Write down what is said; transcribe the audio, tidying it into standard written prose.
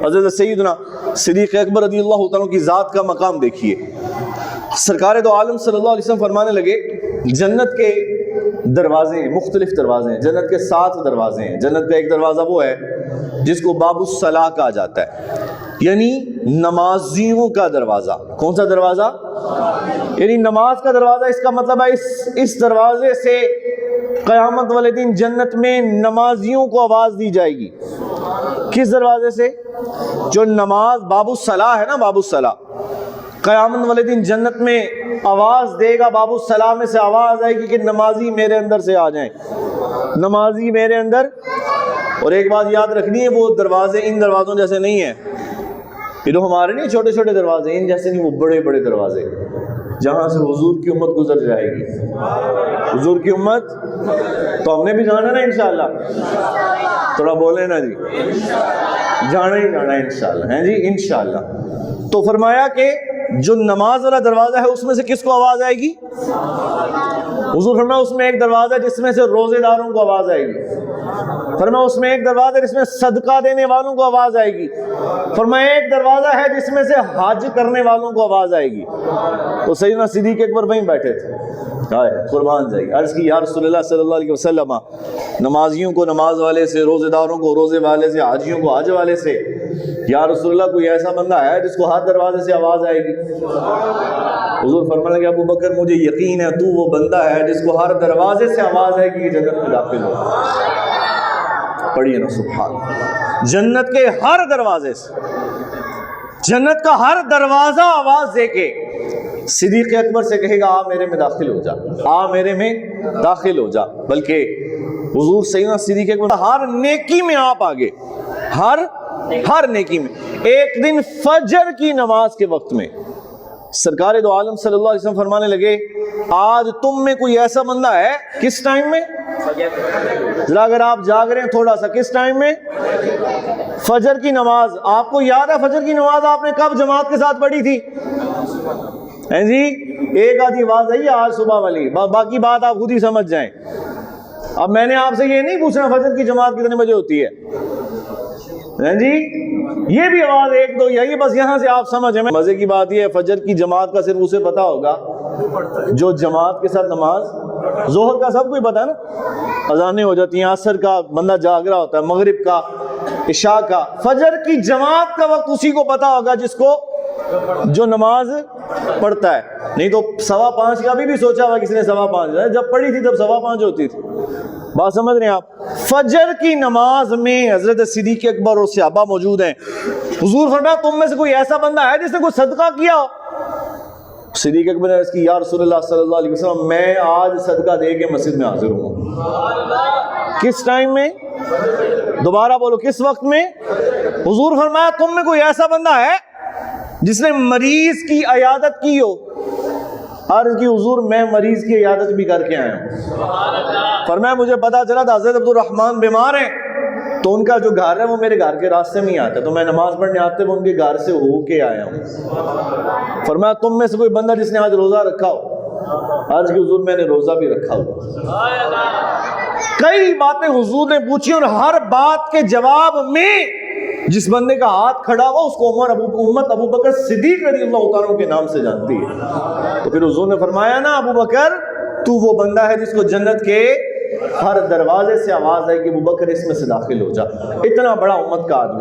حضرت سیدنا صدیق اکبر رضی اللہ تعالیٰ کی ذات کا مقام دیکھیے. سرکار دو عالم صلی اللہ علیہ وسلم فرمانے لگے جنت کے دروازے ہیں، مختلف دروازے ہیں، جنت کے 7 دروازے ہیں. جنت کا ایک دروازہ وہ ہے جس کو باب الصلاح کہا جاتا ہے، یعنی نمازیوں کا دروازہ. کون سا دروازہ؟ یعنی نماز کا دروازہ. اس کا مطلب ہے اس دروازے سے قیامت والے دن جنت میں نمازیوں کو آواز دی جائے گی. کس دروازے سے؟ جو نماز باب الصلاح ہے نا، باب الصلاح. قیامت والے دن جنت میں آواز دے گا، باب الصلاح میں سے آواز آئے گی کہ نمازی میرے اندر سے آ جائیں، نمازی میرے اندر. اور ایک بات یاد رکھنی ہے، وہ دروازے ان دروازوں جیسے نہیں ہیں. یہ جو ہمارے نہیں چھوٹے چھوٹے دروازے، ان جیسے نہیں، وہ بڑے بڑے دروازے جہاں سے حضور کی امت گزر جائے گی. حضور کی امت تو ہم نے بھی جانا نا انشاءاللہ. تھوڑا بولیں نا جی، جانا ہی جانا ہے انشاءاللہ، ہیں جی انشاءاللہ. تو فرمایا کہ جو نماز والا دروازہ ہے اس میں سے کس کو آواز آئے گی؟ حضور فرمایا اس میں ایک دروازہ ہے جس میں سے روزے داروں کو آواز آئے گی. فرمایا اس میں ایک دروازہ ہے جس میں صدقہ دینے والوں کو آواز آئے گی. فرمایا ایک دروازہ ہے جس میں سے حج کرنے والوں کو آواز آئے گی. تو سیدنا صدیق اکبر وہیں بیٹھے تھے. قربان جائے. عرض کی یا رسول اللہ صلی اللہ علیہ وسلم، نمازیوں کو نماز والے سے، روزے داروں کو روزے والے سے، حاجیوں کو حج والے سے. یا رسول اللہ کوئی ایسا بندہ ہے جس کو ہر دروازے سے آواز آئے گی؟ حضور فرمانے لگے ابو بکر مجھے یقین ہے تو وہ بندہ ہے جس کو ہر دروازے سے آواز آئے گی کہ جنت میں داخل ہو. پڑھیے نا سبحان اللہ. جنت کے ہر دروازے سے، جنت کا ہر دروازہ آواز دے کے صدیق اکبر سے کہے گا آ میرے میں داخل ہو جا، آ میرے میں داخل ہو جا. بلکہ حضور سیدنا صدیق اکبر ہر نیکی میں آپ آگے، ہر نیکی میں. ایک دن فجر کی نماز کے وقت میں سرکار دو عالم صلی اللہ علیہ وسلم فرمانے لگے آج تم میں کوئی ایسا بندہ ہے. کس ٹائم میں؟ ذرا اگر آپ جاگ رہے ہیں تھوڑا سا، کس ٹائم میں؟ فجر کی نماز. آپ کو یاد ہے فجر کی نماز آپ نے کب جماعت کے ساتھ پڑھی تھی؟ ہیں جی ایک آدھی آواز آئی آج صبح والی، باقی بات آپ خود ہی سمجھ جائیں. اب میں نے آپ سے یہ نہیں پوچھنا فجر کی جماعت کتنے بجے ہوتی ہے، ہیں جی یہ بھی آواز ایک دو یہی، بس یہاں سے آپ سمجھیں. مزے کی بات یہ ہے فجر کی جماعت کا صرف اسے پتا ہوگا جو جماعت کے ساتھ نماز. ظہر کا سب کو پتا ہے نا، اذانیں ہو جاتی ہیں، عصر کا بندہ جاگ رہا ہوتا ہے، مغرب کا، عشاء کا. فجر کی جماعت کا وقت اسی کو پتا ہوگا جس کو جو نماز پڑھتا ہے. نہیں تو 5:15 کا بھی سوچا ہوا کسی نے 5:15 جب پڑھی تھی تب 5:15 ہوتی تھی. بات سمجھ رہے ہیں آپ؟ فجر کی نماز میں حضرت صدیق اکبر اور صحابہ موجود ہیں. حضور فرمایا تم میں سے کوئی ایسا بندہ ہے جس نے کوئی صدقہ کیا ہو؟ صدیق اکبر نے عرض کی یا رسول اللہ صلی اللہ علیہ وسلم میں آج صدقہ دے کے مسجد میں حاضر ہوں. کس ٹائم میں؟ دوبارہ بولو کس وقت میں؟ حضور فرمایا تم میں کوئی ایسا بندہ ہے جس نے مریض کی عیادت کی ہو؟ عرض کی حضور میں مریض کی عیادت بھی کر کے آیا ہوں. فرمایا مجھے پتا چلا تھا حضرت عبد الرحمن بیمار ہیں تو ان کا جو گھر ہے وہ میرے گھر کے راستے میں ہی آتا ہے، تو میں نماز پڑھنے آتے ہوئے ان کے گھر سے ہو کے آیا ہوں. فرمایا تم میں سے کوئی بندہ جس نے آج روزہ رکھا ہو؟ عرض کی حضور میں نے روزہ بھی رکھا ہوا. کئی باتیں حضور نے پوچھی اور ہر بات کے جواب میں جس بندے کا ہاتھ کھڑا ہوا اس کو امت ابو بکر صدیق رضی اللہ تعالیٰ کے نام سے جانتی ہے. تو پھر حضور نے فرمایا نا ابو بکر تو وہ بندہ ہے جس کو جنت کے ہر دروازے سے آواز آئے کہ ابو بکر اس میں سے داخل ہو جا. اتنا بڑا امت کا آدمی.